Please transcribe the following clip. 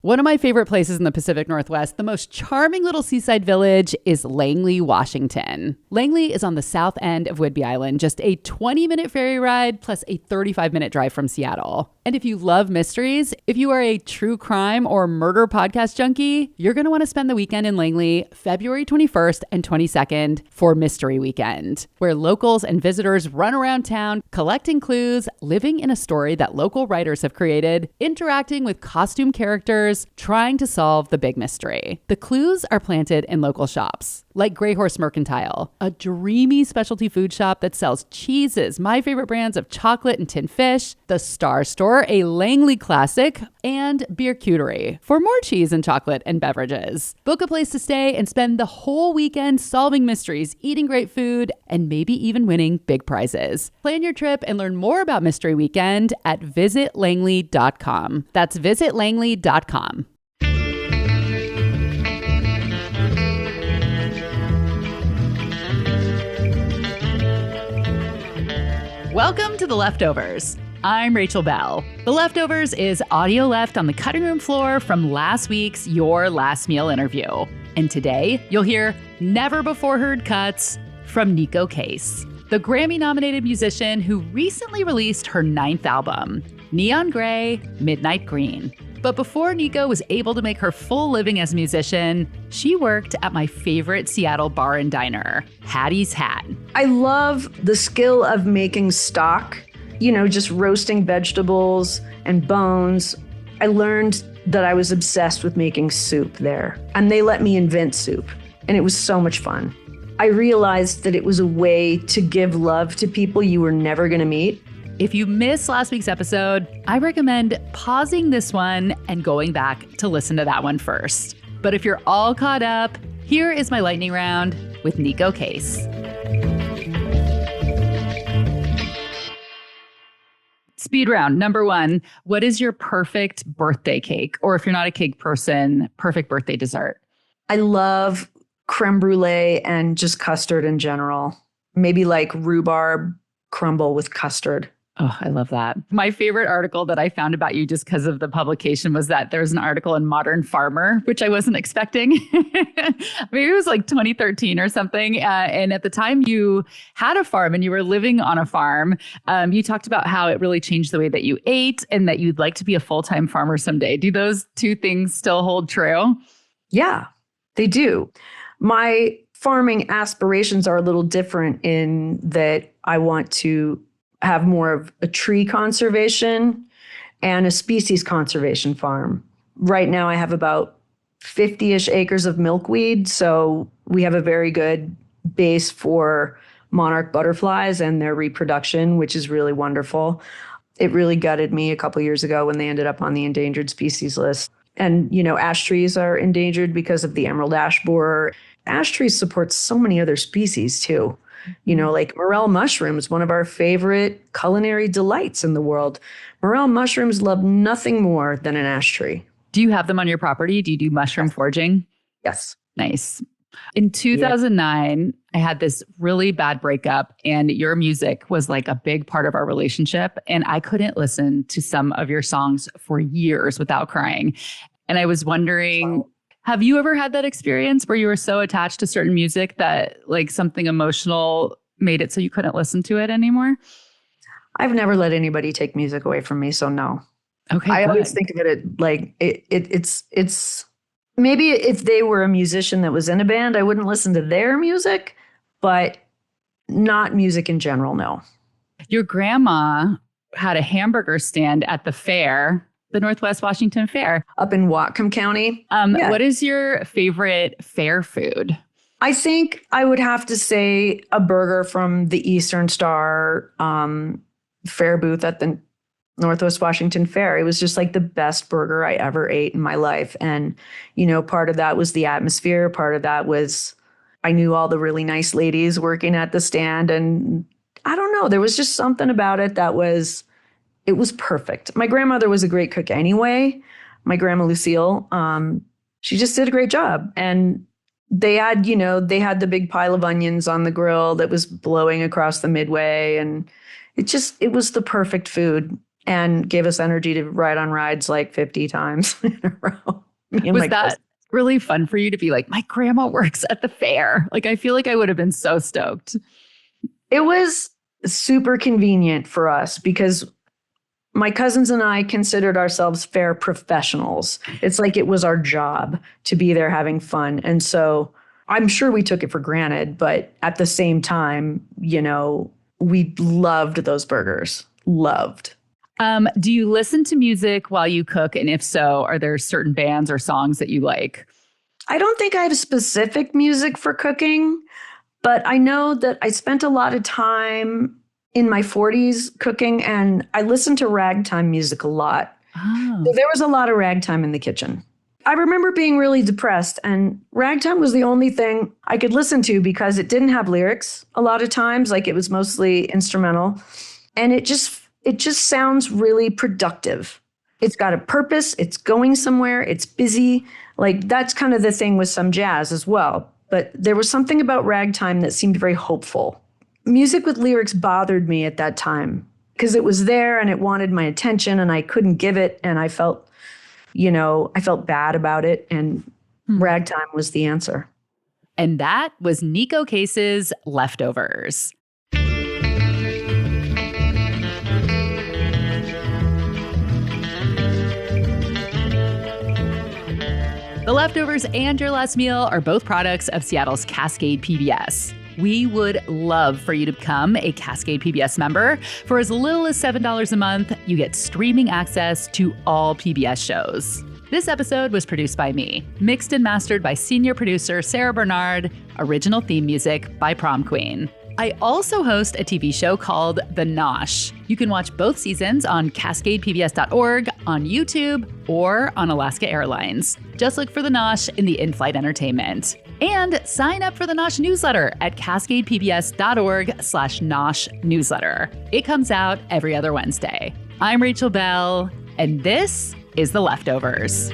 One of my favorite places in the Pacific Northwest, the most charming little seaside village, is Langley, Washington. Langley is on the south end of Whidbey Island, just a 20-minute ferry ride plus a 35-minute drive from Seattle. And if you love mysteries, if you are a true crime or murder podcast junkie, you're going to want to spend the weekend in Langley, February 21st and 22nd for Mystery Weekend, where locals and visitors run around town collecting clues, living in a story that local writers have created, interacting with costume characters, trying to solve the big mystery. The clues are planted in local shops, like Grey Horse Mercantile, a dreamy specialty food shop that sells cheeses, my favorite brands of chocolate and tin fish, the Star Store, a Langley classic, and Beer Cutery for more cheese and chocolate and beverages. Book a place to stay and spend the whole weekend solving mysteries, eating great food, and maybe even winning big prizes. Plan your trip and learn more about Mystery Weekend at visitlangley.com. That's visitlangley.com. Welcome to The Leftovers. I'm Rachel Bell. The Leftovers is audio left on the cutting room floor from last week's Your Last Meal interview. And today, you'll hear never before heard cuts from Neko Case, the Grammy-nominated musician who recently released her 9th album, Neon Gray, Midnight Green. But before Neko was able to make her full living as a musician, she worked at my favorite Seattle bar and diner, Hattie's Hat. I love the skill of making stock, just roasting vegetables and bones. I learned that I was obsessed with making soup there, and they let me invent soup, and it was so much fun. I realized that it was a way to give love to people you were never going to meet. If you missed last week's episode, I recommend pausing this one and going back to listen to that one first. But if you're all caught up, here is my lightning round with Neko Case. Speed round. Number 1, what is your perfect birthday cake? Or if you're not a cake person, perfect birthday dessert? I love creme brulee and just custard in general. Maybe like rhubarb crumble with custard. Oh, I love that. My favorite article that I found about you just because of the publication was that there's an article in Modern Farmer, which I wasn't expecting. Maybe it was like 2013 or something. And at the time you had a farm and you were living on a farm, you talked about how it really changed the way that you ate and that you'd like to be a full-time farmer someday. Do those two things still hold true? Yeah, they do. My farming aspirations are a little different in that I want to have more of a tree conservation and a species conservation farm. Right now I have about 50-ish acres of milkweed, so we have a very good base for monarch butterflies and their reproduction, which is really wonderful. It really gutted me a couple years ago when they ended up on the endangered species list. And, ash trees are endangered because of the emerald ash borer. Ash trees support so many other species too. Like morel mushrooms, one of our favorite culinary delights in the world. Morel mushrooms love nothing more than an ash tree. Do you have them on your property? Do you do mushroom foraging? Yes. Nice. In 2009, I had this really bad breakup and your music was like a big part of our relationship. And I couldn't listen to some of your songs for years without crying. And I was wondering, have you ever had that experience where you were so attached to certain music that like something emotional made it so you couldn't listen to it anymore? I've never let anybody take music away from me, so no. Okay, I good. always think of it like it's maybe if they were a musician that was in a band, I wouldn't listen to their music, but not music in general, no. Your grandma had a hamburger stand at the fair, the Northwest Washington Fair. Up in Whatcom County. What is your favorite fair food? I think I would have to say a burger from the Eastern Star fair booth at the Northwest Washington Fair. It was just like the best burger I ever ate in my life. And, part of that was the atmosphere. Part of that was I knew all the really nice ladies working at the stand. And I don't know, there was just something about it that it was perfect. My grandmother was a great cook anyway. My grandma Lucille, she just did a great job. And they had the big pile of onions on the grill that was blowing across the midway. And it was the perfect food. and gave us energy to ride on rides like 50 times in a row. Was that really fun for you to be like, my grandma works at the fair? Like, I feel like I would have been so stoked. It was super convenient for us because my cousins and I considered ourselves fair professionals. It's like it was our job to be there having fun. And so I'm sure we took it for granted, but at the same time, we loved those burgers. Loved. Do you listen to music while you cook? And if so, are there certain bands or songs that you like? I don't think I have specific music for cooking, but I know that I spent a lot of time in my 40s cooking, and I listened to ragtime music a lot. Oh. So there was a lot of ragtime in the kitchen. I remember being really depressed, and ragtime was the only thing I could listen to because it didn't have lyrics a lot of times. Like, it was mostly instrumental, and it just sounds really productive. It's got a purpose. It's going somewhere. It's busy. Like, that's kind of the thing with some jazz as well. But there was something about ragtime that seemed very hopeful. Music with lyrics bothered me at that time because it was there and it wanted my attention and I couldn't give it. And I felt bad about it. And ragtime was the answer. And that was Neko Case's Leftovers. The Leftovers and Your Last Meal are both products of Seattle's Cascade PBS. We would love for you to become a Cascade PBS member. For as little as $7 a month, you get streaming access to all PBS shows. This episode was produced by me, mixed and mastered by senior producer Sarah Bernard, original theme music by Prom Queen. I also host a TV show called The Nosh. You can watch both seasons on cascadepbs.org, on YouTube, or on Alaska Airlines. Just look for The Nosh in the in-flight entertainment. And sign up for the Nosh newsletter at cascadepbs.org/Nosh newsletter. It comes out every other Wednesday. I'm Rachel Bell, and this is The Leftovers.